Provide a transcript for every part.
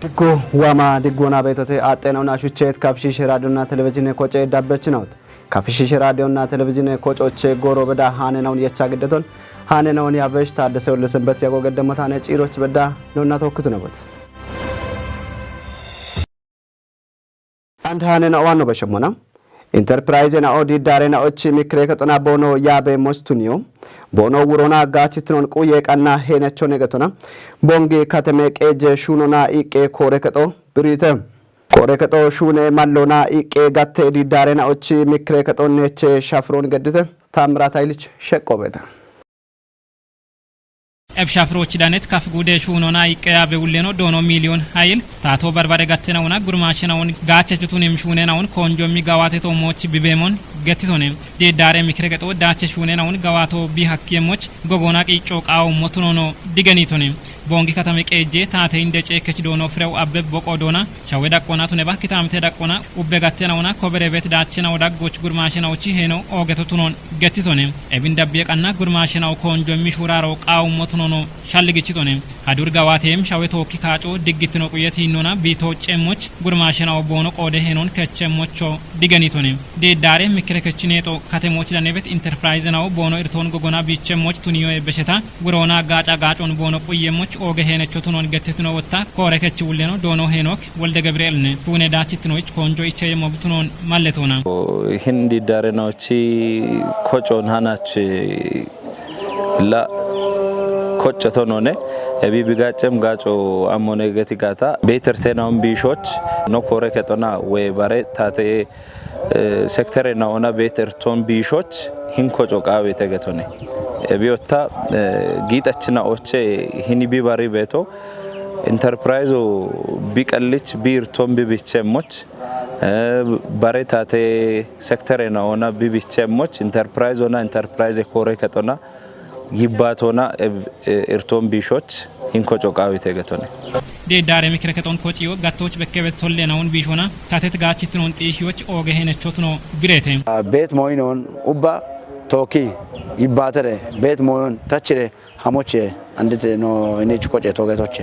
Go wama digona betote atenawna shuchet kafshi radioና ቴሌቪዥን ኮጨ ዳበች ነው ከፍሺ radioና ቴሌቪዥን ኮጮች ጎሮ በዳ ሃነናውን የቻገደቶን ሃነናውን ያበሽ ታደሰው ለሰንበት ያጎገደመታነ ጪሮች በዳ ነውና ተወክቱ ነበት አንድ ሃነና ዋኖ በሸሞና ኢንተርፕራይዝ እና ኦዲ ዳሬና ኦች ሚክሬ ከጦና ቦኖ ያበ ሞስቱኒዮ ቦኖ ውሮና ጋችትኖን ቁየ ቀና ሄነቾ ነገቶና ቦንጌ ከተሜ ቀጀ ሹኖና ኢቄ ኮሬ ከጦ ብሪተ ኮሬ ከጦ ሹኔ ማሎና ኢቄ ጋቴ ዲ ዳሬና ኦች ሚክሬ ከጦነች ሻፍሮን ገድተ ታምራት አይልች ሸቆበታ ኤብሻፍሮች ዳነት ካፍ ጉዴ ሹኖና ኢቄያ በውሌኖ ዶኖ ሚሊዮን ኃይል ታቶ በርባደ ጋተናውና ጉርማሽናውን ጋቸቹቱን የምሹኔናውን ኮንጆሚ ጋዋቴ ቶሞች ቢቤሞን ገቲቶኔ ዴዳሬ ሚክረገጦ ዳቸ ሹኔናውን ጋዋቶ ቢሐኪየሞች ጎጎና ቂጮ ቃው ሞቱኖኖ ዲገኒቶኔ ቦንጊ ከተሜ ቀጄ ታቴ እንደጨ ከችዶኖ ፍሬው አበብ ቦቆዶና ቻዌ ዳቆናቱ ነባ kitamte ዳቆና ኡበ ጋተናውና ኮበሬ ቤት ዳቸናው ዳጎች ጉርማሽናውቺ ሄኖ ኦገቶቱኖን ገቲቶኔ ኤቢን ዳቢየቀና ጉርማሽናው ኮንጆሚ ሹራሮ ቃው ሞቱኖኖ ሻልግቺቶኔ አዱር ጋዋቴም ሻዌ ቶኪ ካጮ ድግትኖ ቁየት ሂኖና ቢቶ ጨሞች ጉርማሽናው ቦኖ ቆደ ሄኖን ከቸሞቾ ዲገኒቶኔ ዴዳሬ ሚክረከችኔጦ ከተሞች ለነበት ኢንተርፕራይዝ ነው ቦኖ ኢርቶን ጎጎና ቢቸሞች ቱኒዮ በሸታ ጉሮና ጋጫ ጋጮን ቦኖ ቁየሞች ኦገ ሄነቾ ቱኖን ገትትኖ ወጣ ኮረከች ውሌኖ ዶኖ ሄኖክ ወልደ ገብርኤል ነ ቱኔ ዳችትኖች ኮንጆ ኢቸ የሞብቱኖን ማለቶና hindi darenauchi kochon hanach la kochetonone ebi bigachem gacho amone getigata betertenaum bishoch no kore ketona we bare tate sector na ona beterton bishoch hin kocho qawe tegetone ebiota gitachna oche hini bi bari beto enterprise biqallich birton bibichemoch bare tate sector na ona bibichemoch enterprise ona enterprise kore ketona ይባቶና ኤርቶን ቢሾች ኢንኮጮ ቃዊ ተገቶነ ዴዳሬ ሚክረከቶን ኮጪዮ ጋቶች በከበት ቶለናውን ቢሾና ታተት ጋችትኖን ጢሺዎች ኦገ ሄነቾት ነው ብሬቴ ቤት ሞይኖን ኡባ ቶኪ ይባተረ ቤት ሞይኖን ታችሬ ሐሞቼ አንድት ነው እኔች ኮጬ ቶገቶቼ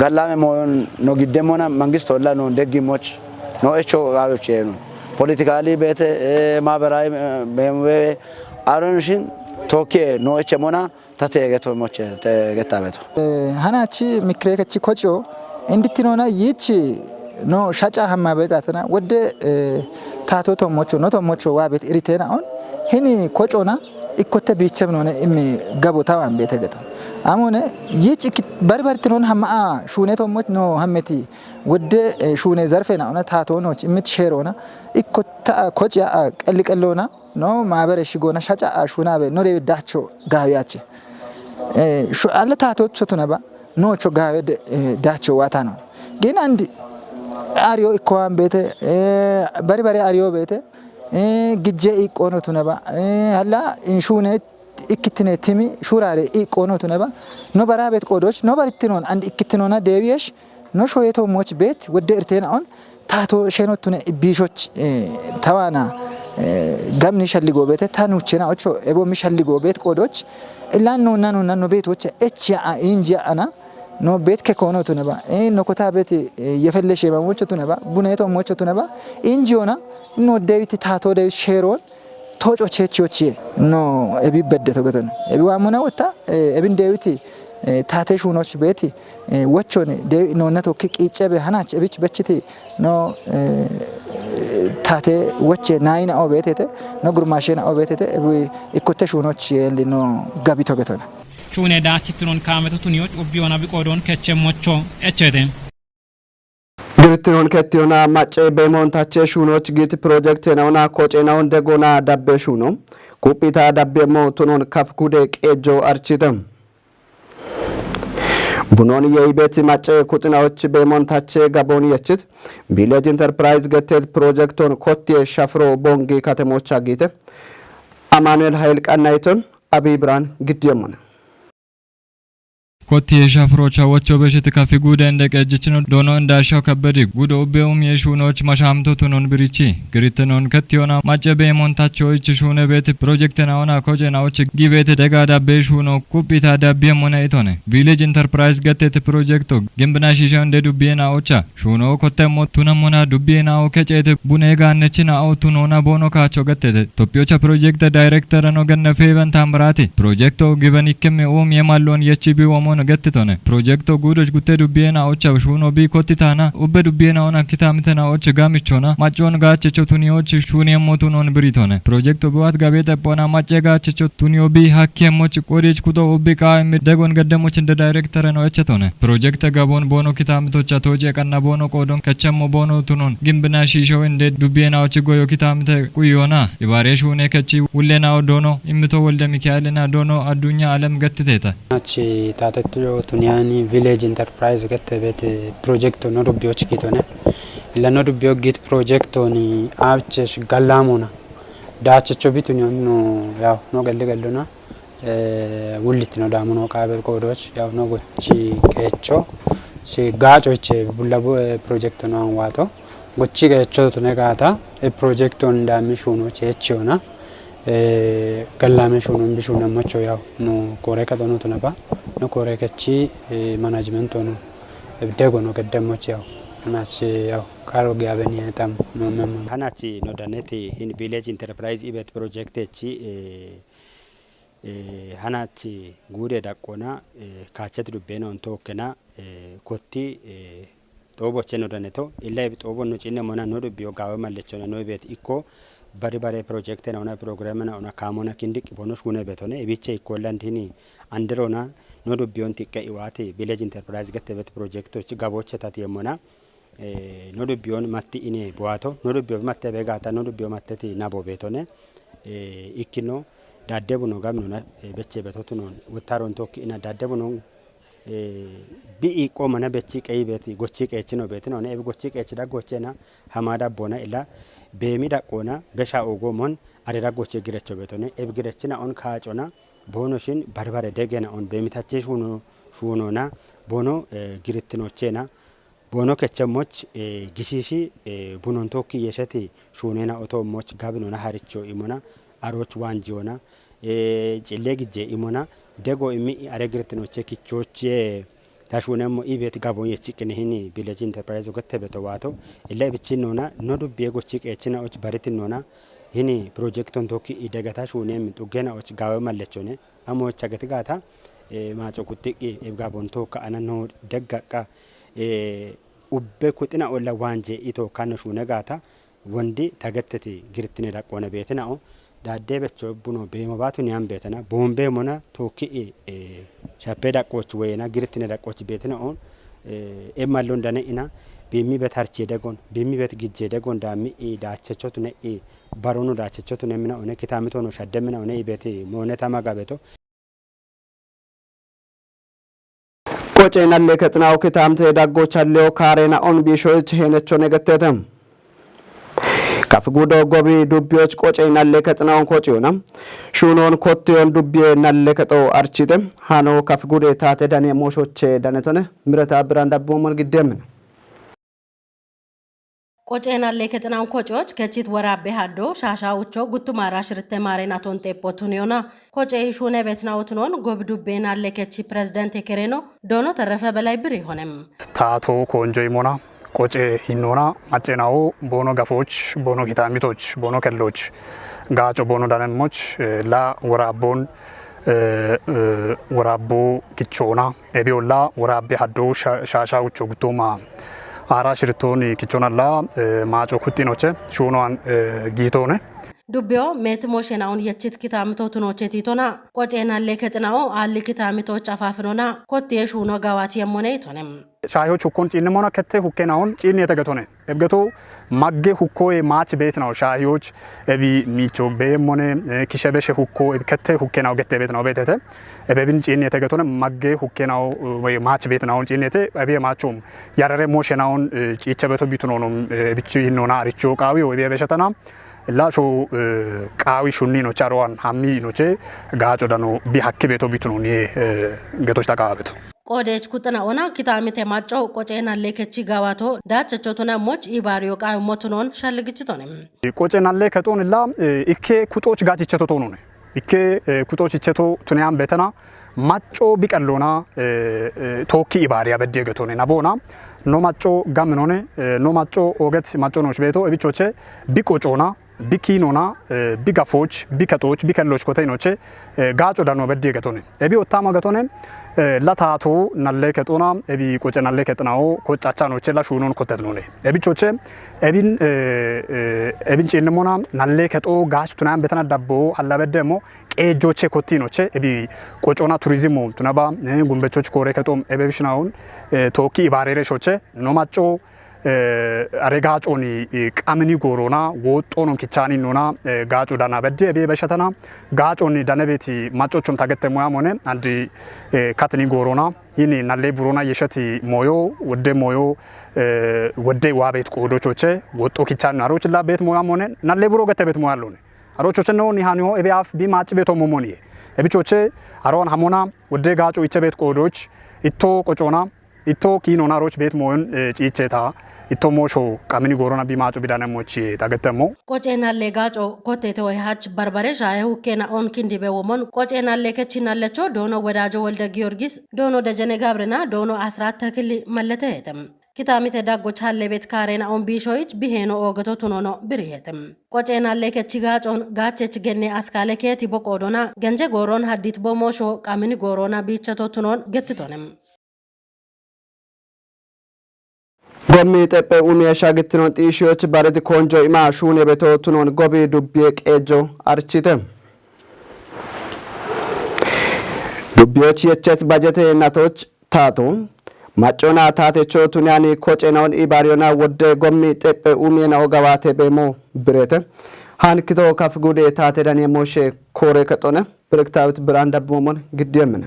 ጋላሜ ሞይኖን ነው ግደሞና መንግስት ወላ ነው ደግሞች ነው እቾ ጋዮቼ ነው ፖለቲካሊ ቤት ማበራይ አሮንሽን ቶኬ ኖቼ ሞና ታተገቶ ሞቼ ተገታበቶ ሃናቺ ሚክሬከቺ ኮጪዮ እንድትኖና ይቺ ኖ ሻጫ ሐማ በጋተና ወደ ታቶ ቶሞቾ ኖ ቶሞቾ ዋቤት ኢሪቴና አሁን ሄኒ ኮጮና ኢኮተ ቢቸም ነው እሚ ገቦታው አንቤ ተገቶ አሞነ ይቺ በርበርትኖን ሐማ ሹኔ ቶሞች ኖ ሐመቲ ወደ ሹኔ ዘርፌና ሆነ ታቶ ኖች እምትሸሮና ኢኮታ ኮጪያ ቀልቀሎና ኖ ማበረ ሽጎና ሻጫ ሹናበ ኖ ዳቾ ጋያቸ ሹ አለ ታቶቹ ተነባ ኖቾ ጋበ ዳቾ ዋታ ነው ግን አንድ አሪዮ ኢኮዋን ቤተ በርበሬ አሪዮ ቤተ ግጄ ኢቆኖ ተነባ አላ ኢንሹኔ ኢክትኔ ቲሚ ሹራሬ ኢቆኖ ተነባ ኖ በራቤት ቆዶች ኖ በርትኖን አንድ ኢክትኖና ዴቪየሽ ኖ ሾየቶ ሞች ቤት ወደ እርቴናውን ታቶ ሸኖቱነ ቢሾች ተዋና gamni shalligo bete tanuchena ocho ebo mi shalligo bet qodoch ilan no nano betoch echa inja ana no bet ke kono tuneba no kota bet yefelleshe bamoch tuneba buneto moch tuneba injiona no devit tato dev sheron tocho chechochi no ebi beddeto goton ebi wamona wata ebin devit ታቴ ሹኖች ቤት ወቾኔ ኖ ነቶ ቂጨበ ሃናች እብች በችቲ ኖ ታቴ ወቼ ናይና ኦቤቴ ኖ ጉርማሽና ኦቤቴ ኢኮቴ ሹኖች የንዲ ኖ ጋቢቶ ገቶና ሹኔ ዳችትኖን ካመቱቱኒዎች ኦቢዮና ቢቆዶን ከቸሞቾ እቸቴ ግብትኖን ከቲዮና ማጨ በሞንታቸ ሹኖች ጊት ፕሮጀክት ነውና ኮጬናው እንደጎና ዳበሹ ነው ኩፒታ ዳበሞ ቱኖን ካፍኩዴ ቄጆ አርቺተም ቡኖን የይቤት ማጨ ኩጥናዎች በሞንታቸ ጋቦን የችት ቪሌጅ ኢንተርፕራይዝ ገቴት ፕሮጀክቶን ኮቴ ሻፍሮ ቦንጌ ከተሞች አጊተ አማኑኤል ኃይል ቀናይቶን አቢብራን ግድየሙን ኮቲ የሻፍሮቻ ወቾ በሽት ካፊ ጉደ እንደቀጅችን ዶኖ እንዳሻው ከበዲ ጉደ ኦቤውም የሹኖች ማሻምቶቱን ብሪቺ ግሪትኖን ከቲዮና ማጨበ ሞንታቾች ሹነ ቤት ፕሮጀክት ናውና ኮጀናዎች ጊቤት ደጋዳ በሹኖ ኩፒታ ዳቤ ሞና ኢቶነ ቪሌጅ ኢንተርፕራይዝ ገቴት ፕሮጀክቶ ግንብና ሺሻው እንደ ዱቤና ኦቻ ሹኖ ኮተሞ ቱነሞና ዱቤና ኦከጨት ቡኔጋነችና አውቱኖና ቦኖ ካቾ ገቴት ቶፒዮቻ ፕሮጀክት ዳይሬክተር ነው ገነፈ ኢቨንት አምራቲ ፕሮጀክቶ ግበን ይከም ኦም የማሎን የቺቢ ወሞን ገትቶነ ፕሮጀክቶ ጉዶች ጉቴ ዱቤና ኦቻ ሹኖ ቢ ኮቲታና ኡበ ዱቤና ኦና ኪታምተና ኦች ጋምቾና ማጮን ጋቸቾ ቱኒዎች ሹኔ ሞቱኖን ብሪቶነ ፕሮጀክቶ በዋት ጋቤ ጠቦና ማጨ ጋቸቾ ቱኒዮ ቢ ሀኬሞች ቆሪች ኩቶ ኡቢቃ ደጎን ገደሞች እንደ ዳይሬክተር ነው እቸቶነ ፕሮጀክት ጋቦን ቦኖ ኪታምቶቻ ቶጀ ቀና ቦኖ ቆዶን ከቸሞ ቦኖ ቱኖን ግንብና ሺሾው እንደ ዱቤናዎች ጎዮ ኪታምተ ቁዮና ይባሬሽ ሆነ ከቺ ሁሌናው ዶኖ ኢምቶ ወልደ ሚካኤልና ዶኖ አዱኛ ዓለም ገትቴታ ናቺ ታተቶ ቱኒያኒ ቪሌጅ ኢንተርፕራይዝ ገተበት ፕሮጀክት ነው ዱቤዎች ኪቶነ ለኖ ዱቤው ጊት ፕሮጀክት ኒ አብቸሽ ጋላሞና ዳቸቾ ቢቱኒ ነው ያው ነው ገለገሉና ውልት ነው ዳሙኖ ቃበል ኮዶች ያው ነው ጎቺ ከቾ ሲጋጮች ቡላቡ ፕሮጀክት ነው ዋቶ ጎቺ ከቾ ተነጋታ ፕሮጀክት እንዳሚሹ ነው ቸቾና ገላመሹ ነው ቢሹ ነው መቾ ያው ነው ኮሬካ ነው ተነባ ነው ኮሬከቺ ማናጅመንት ነው ደጎ ነው ገደሞች ያው ናች ያው ካሮ ጋበኒ ያታም ነው መም ሃናቺ ነው ዳነቲ ኢን ቪሌጅ ኢንተርፕራይዝ ኢቤት ፕሮጀክት እቺ ሃናቺ ጉዴ ዳቆና ካቸት ዱቤ ነው እንቶከና ኮቲ ጦቦቼ ነው ዳነቶ ኢላይ ጦቦ ነው ጪነ ሞና ነው ዱቤው ጋበ ማለቾ ነው ቤት ኢኮ ባሪ ባሪ ፕሮጀክት ነው ና ፕሮግራም ነው ና ካሞና ኪንዲቅ ቦኖስ ጉኔ ቤቶነ እቢቼ ኢኮላንዲኒ አንድሮና ነው ዱቤውን ቲቀ ኢዋቲ ቪሌጅ ኢንተርፕራይዝ ገተበት ፕሮጀክቶች ጋቦቼ ታት የሞና ነው ዱቤውን ማቲ ኢኔ ቦዋቶ ነው ዱቤው ማተ በጋታ ነው ዱቤው ማተቲ ናቦ ቤቶነ ኢኪኖ ዳደቡ ነው ጋም ነው በቼ በቶቱ ነው ወታሮን ቶክ እና ዳደቡ ነው ቢኢ ቆመና በቺ ቀይ ቤት ጎቺ ቀች ነው ቤት ነው ነብ ጎቺ ቀች ዳጎቼና ሐማዳ ቦና ኢላ በሚዳ ቆና በሻ ኦጎሞን አደዳ ጎቼ ግረቸው ቤት ነው እብ ግረችና ኦን ካጮና ቦኖሽን ባርባረ ደገና ኦን በሚታቸሽ ሹኖና ቦኖ ግርትኖቼና ቦኖ ከቸሞች ግሺሺ ቡኖን ቶክ የሸቲ ሹኔና ኦቶሞች ጋብኖና ሀርቾ ኢሞና አሮች ዋንጂዮና ጭሌ ግጄ ኢሞና ደጎ ኢሚ አረግርትኖቼ ኪቾቼ ታሹነሞ ኢቤት ጋቦን የቺቅን ይሄን ቪሌጅ ኢንተርፕራይዝ ገተበቶ ዋቶ ኢላ ብቺኖና ኖዱ ቤጎቺ ቀችናዎች ባሪትኖና ይሄን ፕሮጀክቶን ቶኪ ኢደጋታ ሹኔም ጡገናዎች ጋበ ማለቾኔ አሞች አገትጋታ ማጮ ኩጥቂ ኤብጋቦን ቶካ አናኖ ደጋቃ ኡቤ ኩጥና ኦላ ዋንጄ ኢቶ ካነሹ ነጋታ ወንዲ ተገተቲ ግርትኔ ዳቆነ ቤትናኦ ዳደበቾ ቡኖ በመባቱ ኒያም ቤተና ቦምቤ ሞና ቶኪ ሻፔ ዳቆች ወይና ግርትኔ ዳቆች ቤትናኦ ኤማሎ እንደነ ኢና በሚ በታርቼ ደጎን በሚ በት ግጄ ደጎን ዳሚ ዳቸቾቱ ነ ባሮኑ ዳቸቾቱ ነምና ኦነ ከታምቶ ነው ሻደምና ኦነ ቤቴ ሞነታ ማጋበቶ ቆጨና ለከጥናው ከታምተ ዳጎቻለው ካሬና ኦን ቢሾች ሄነቾ ነገተተም ካፍጉዶ ጎቢ ዱቢዎች ቆጨና ለከጥናው ቆጭዮና ሹኖን ኮቴዮን ዱቢ ናለከጦ አርቺተም ሃኖ ካፍጉዴ ታተ ዳኔ ሞሾቼ ዳነቶነ ምረታ ብራንዳ ቦሞን ግደም ቆጨና ለከጥናው ቆጮች ከቺት ወራቤ ሃዶ ሻሻውቾ ጉቱማራ ሽርተ ማሬና ቶንቴፖቱኒዮና ቆጨ ሹኔ ቤትናውትኖን ጎብ ዱቤና ለከቺ ፕሬዝዳንት ከሬኖ ዶኖ ተረፈ በላይ ብር ይሆነም ታቶ ኮንጆ ይሞና ቆጨ ሂኖና ማጨናው ቦኖ ጋፎች ቦኖ ኪታሚቶች ቦኖ ከሎች ጋጮ ቦኖ ዳነሞች ላ ወራቦን ወራቦ ኪቾና ኤቢዮላ ወራቤ ሃዶ ሻሻውቾ ጉቱማ አራ ሽርቶን ኪቾናላ ማጮ ኩቲኖቼ ሹኖን ጊቶነ ዱቢዮ ሜትሞሽናውን የቺት ኪታምቶቱኖቼ ቲቶና ቆጨና ለከጥናው አሊ ኪታሚቶች አፋፍኖና ኮቴ ሹኖ ጋዋት የሞነ ይቶነም ሻዮች ሁኮን ጪን ሞና ከተ ሁከናውን ጪን የተገቶነ እብገቶ ማገ ሁኮ ማች ቤት ነው ሻዮች እቢ ሚቾ በሞነ ኪሸበሸ ሁኮ ከተ ሁከናው ገተ ቤት ነው ቤተተ እበብን ጪን የተገቶነ ማገ ሁከናው ወይ ማች ቤት ነው ጪን የተ እቢ ማቾም ያረረ ሞሽናውን ጪቸበቶ ቢቱ ነው ብቻ ይኖና አሪቾ ቃዊ ወይ በበሸተና ላሾ ቃዊ ሹኒ ነው ቻሮዋን ሀሚ ነው ቼ ጋጮ ዳኖ ቢ ሀክ ቤቶ ቢቱ ነው ገቶች ተቃበቱ ቆዴች ኩጥና ኦና ኪታሚቴ ማጮ ቆጬና ለከቺ ጋዋቶ ዳቸቾቱና ሞች ኢባሪዮ ቃይ ሞቱኖን ሻልግጭቶንም ቆጬና ለከቶንላ ኢኬ ኩጦች ጋጭቸቶ ነው ኢኬ ኩጦች ቸቶ ቱኒያም በተና ማጮ ቢቀሎና ቶኪ ኢባሪያ በደገቶነ ናቦና ኖ ማጮ ጋምኖነ ኖ ማጮ ኦገት ማጮ ኖች ቤቶ እቢቾቼ ቢቆጮና ቢኪኖና ቢጋፎች ቢከቶች ቢከሎች ኮተይኖቼ ጋጮ ዳኖ በደገቶነ እቢ ኦታማ ገቶነ ለታቶ ናለ ከጦና እቢ ቆጨ ናለ ከጥናው ኮጫቻ ኖቼ ላሹኖን ኮተት ነው እቢቾቼ እቢን ጭንሞና ናለ ከጦ ጋጭ ቱናም በተና ዳቦ አላበደሞ ቄጆቼ ኮቲኖቼ እቢ ቆጮና ቱሪዝም ቱናባ ጉንበቾች ኮሬ ከጦም እበብሽናውን ቶኪ ባሬሬሾቼ ኖማጮ አረጋጮኒ ቃምኒ ጎሮና ወጦኖን ኪቻኒ ኖና ጋጮ ዳና በደ እቤ በሸተና ጋጮኒ ዳነቤቲ ማጮቹም ታገተ ሙያ ሆነ አንዲ ካትኒ ጎሮና ይኒ ናለ ቡሮና የሸቲ ሞዮ ወደ ዋቤት ቆዶቾቼ ወጦ ኪቻኒ አሮች ላ ቤት ሙያ ሆነ ናለ ቡሮ ገተ ቤት ሙያ አለነ አሮቾች ነው ኒሃኒዮ እቤ አፍ ቢማጭ ቤቶ ሞሞኒ እቢቾቼ አሮን ሐሞና ወደ ጋጮ ይቸ ቤት ቆዶች ኢቶ ቆጮና ኢቶ ኪኖናሮች ቤት ሞን ጪቼታ ኢቶ ሞሾ ቃምኒ ጎሮና ቢማጩ ቢዳነሞች ታገተሞ ቆጬና ለጋጮ ኮቴቶ ሃች በርበሬ ሻይ ሁኬና ኦንኪንዲ በወሞን ቆጬና ለከቺና ለቾ ዶኖ ወዳጆ ወልደ ጊዮርጊስ ዶኖ ደጀነ ጋብርና ዶኖ አስራት ተክል መለተየተም ኪታሚተ ዳጎች ሀለ ቤት ካሬና ኦን ቢሾይች ቢሄኖ ኦገቶ ቱኖኖ ብርየተም ቆጬና ለከቺ ጋጮን ጋቸች ገኔ አስካለ ከቲ በቆዶና ገንጀ ጎሮን ሀዲት በሞሾ ቃምኒ ጎሮና ቢቸቶ ቱኖን ገትቶንም ጎሚ ጠጴ ኡሚያ ሻግትኖን ጢሺዎች ባረት ኮንጆ ኢማ ሹኔ በተወቱኖን ጎቢ ዱቤ ቄጆ አርቺተ ዱቤዎች የቸት ባጀቴ እናቶች ታቶ ማጮና ታቴቾ ቱኒያኒ ኮጬናውን ኢባሪዮና ወደ ጎሚ ጠጴ ኡሚና ኦጋዋቴ በሞ ብሬተ ሃንክቶ ካፍ ጉዴ ታቴ ዳን የሞሼ ኮሬ ከጦነ ብርክታዊት ብራንዳ በሞን ግድየምነ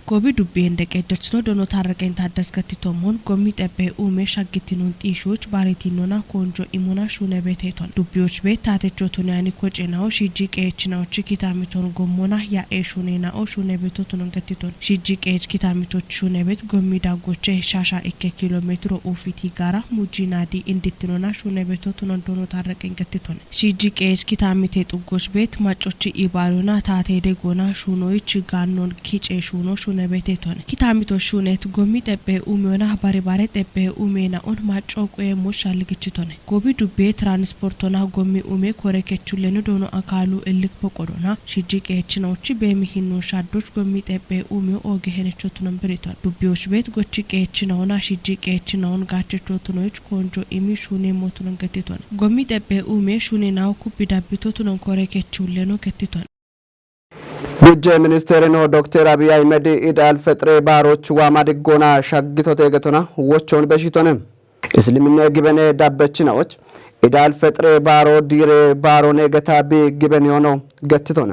ጎቢ ዱቤ እንደቀደች ነው ዶኖ ታረቀኝ ታደስ ከቲቶሞን ጎሚ ጠጴ ኡሜ ሻግቲኖን ጢሾች ባሬቲኖና ኮንጆ ኢሞና ሹነ ቤቴቶን ዱቤዎች ቤት ታተቾቱን ያኒ ኮጬናው ሺጂ ቀየችናዎች ኪታሚቶን ጎሞና ያኤ ሹኔናው ሹነ ቤቶቱን ከቲቶን ሺጂ ቀየች ኪታሚቶች ሹነ ቤት ጎሚ ዳጎቼ ሻሻ 1 ኪሎ ሜትር ኦፊቲ ጋራ ሙጂናዲ እንድትኖና ሹነ ቤቶቱን ዶኖ ታረቀኝ ከቲቶን ሺጂ ቀየች ኪታሚቴ ጥጎች ቤት ማጮች ኢባሉና ታቴ ደጎና ሹኖች ጋኖን ኪጬ ሹኖ ቤቴቶን ኪታሚቶ ሹኔት ጎሚ ጠጴ ኡሜና ባሬ ጠጴ ኡሜና ኦን ማጮቆ የሞሻል ግጭቶነ ጎቢ ዱቤ ትራንስፖርቶና ጎሚ ኡሜ ኮረከቹለኑ ዶኖ አካሉ እልክ በቆዶና ሺጂ ቀየችናዎች በሚሂኖ ሻዶች ጎሚ ጠጴ ኡሜ ኦገሄነቾቱን ብሬቶን ዱቤዎች ቤት ጎቺ ቀየችናውና ሺጂ ቀየችናውን ጋቸቾቱኖች ኮንጆ ኢሚ ሹኔ ሞቱን ገቲቶን ጎሚ ጠጴ ኡሜ ሹኔናው ኩቢ ዳቢቶቱን ኮረከቹለኑ ከቲቶን ጉጀ ሚኒስቴር ነው ዶክተር አብይ አህመድ ኢድ አልፈጥር ባሮች ዋማድጎና ሻግቶ ተገቶና ወቾን በሽቶነ እስልምና ግበነ ዳበችናዎች ኢድ አልፈጥር ባሮ ዲሬ ባሮ ነገታ ቢግበን ሆኖ ገትቶነ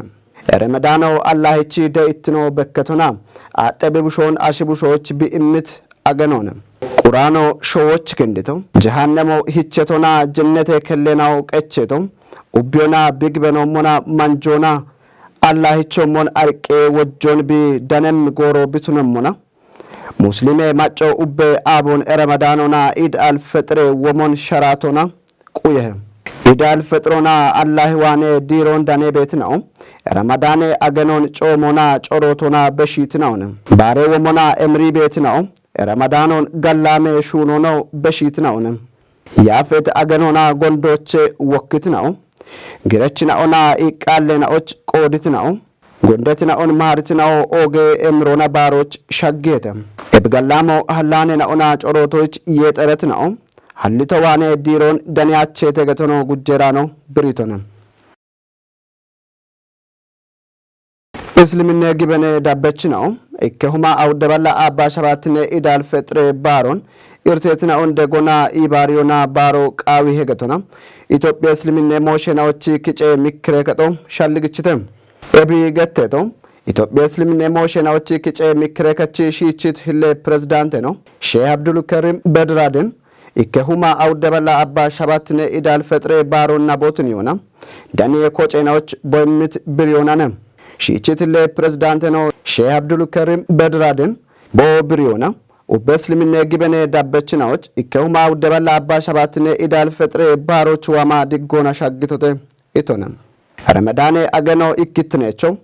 ረመዳኖ አላህቺ ደኢትኖ በከቶና አጠበብሾን አሽቡሾች ቢእምት አገኖነ ቁራኖ ሾዎች ክንድቶ ጀሃነሞ ሂቸቶና ጀነተ ከለናው ቀቸቶ ኡቢዮና ቢግበኖ ሞና ማንጆና አላህቾ ሞን አርቄ ወጆን ቢ ደነም ጎሮ ቢቱነሞና ሙስሊሜ ማጮ ኡቤ አቦን ረመዳኖና ኢድ አልፈጥር ወሞን ሸራቶና ቁየ ኢድ አልፈጥሮና አላህ ዋኔ ዲሮን ዳኔ ቤት ነው ረመዳኔ አገኖን ጮሞና ጮሮቶና በሺት ነው ባሬ ወሞና እምሪ ቤት ነው ረመዳኖን ገላሜ ሹኖ ነው በሺት ነው ያፈት አገኖና ጎንዶቼ ወክት ነው ግረችና ኦና ኢቃለናዎች ቆዲትናው ጎንደትና ኦን ማርትናው ኦጌ ኤምሮና ባሮች ሻጌተ እብገላሞ ሐላኔና ኦና ጮሮቶች የጠረትናው ሐልተዋኔ ዲሮን ደንያቼ ተገተኖ ጉጀራኖ ብሪቶነ እስልምና ግበነ ዳበችናው እከሁማ አውደባላ አባ ሸባትነ ኢዳል ፈጥረ ባሮን ኢርቴትና እንደጎና ኢባሪዮና ባሮ ቃዊ ሄገቶና ኢትዮጵያ እስልምና ሞሽናዎች ክጬ ሚክረ ከጦ ሻልግችተም እቢ ገተቶ ኢትዮጵያ እስልምና ሞሽናዎች ክጬ ሚክረ ከቺ ሺቺት ህለ ፕሬዝዳንት ነው ሼህ አብዱል ከሪም በድራድን ኢከሁማ አውደባላ አባ ሸባትነ ኢዳል ፈጥረ ባሮና ቦትን ይሆና ዳኒ ኮጬናዎች ቦይምት ብሪዮናነ shiichitille pirezidaanteno Sheikh Abdul Karim Bedraden bo biriona ubeslimine gibene dabbechinaዎች ikkeuma udeballa abba shabatne idal fetre baroch wama digona shaggitote itonem Ramadane ageno ikkitnecho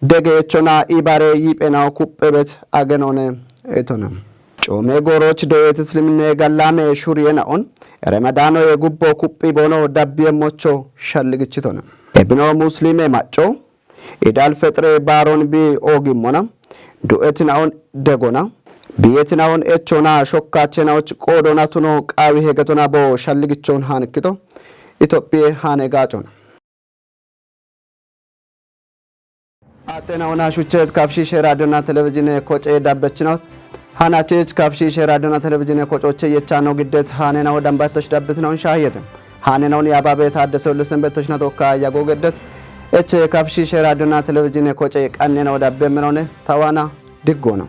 degechona ibare yipena kuppebet agenone itonem ጮሜ ጎሮች ዶየት እስልምና ጋላሜ ሹሪየና ኦን ረመዳኖ የጉቦ ኩጲ ቦኖ ዳቢየሞቾ ሸልግችቶነ ኤብኖ ሙስሊሜ ማጮ ኢዳል ፈጥሬ ባሮን ቢ ኦጊሞና ዱኤትናውን ደጎና ቢየትናውን ኤቾና ሾካቸናዎች ቆዶናቱኖ ቃዊ ሄገቶና ቦ ሸልግቾን ሃንክቶ ኢትዮጵያ ሃኔ ጋጮን አጤናውና ሹቸት ካፍሺ ሸራዶና ቴሌቪዥን ኮጬ ዳበችናው ሃናቸች ካፍሺ ሸራዶና ቴሌቪዥን ኮጮቼ የቻነው ግደት ሃኔናው ደንባቶች ዳብት ነው ሻየተ ሃኔናውን ያባበ ታደሰው ለሰንበቶች ናቶካ ያጎገደት እቼ ካፍሺ ሸራዶና ቴሌቪዥን ኮጬ ቀኔናው ዳበ ምነውነ ታዋና ድጎ ነው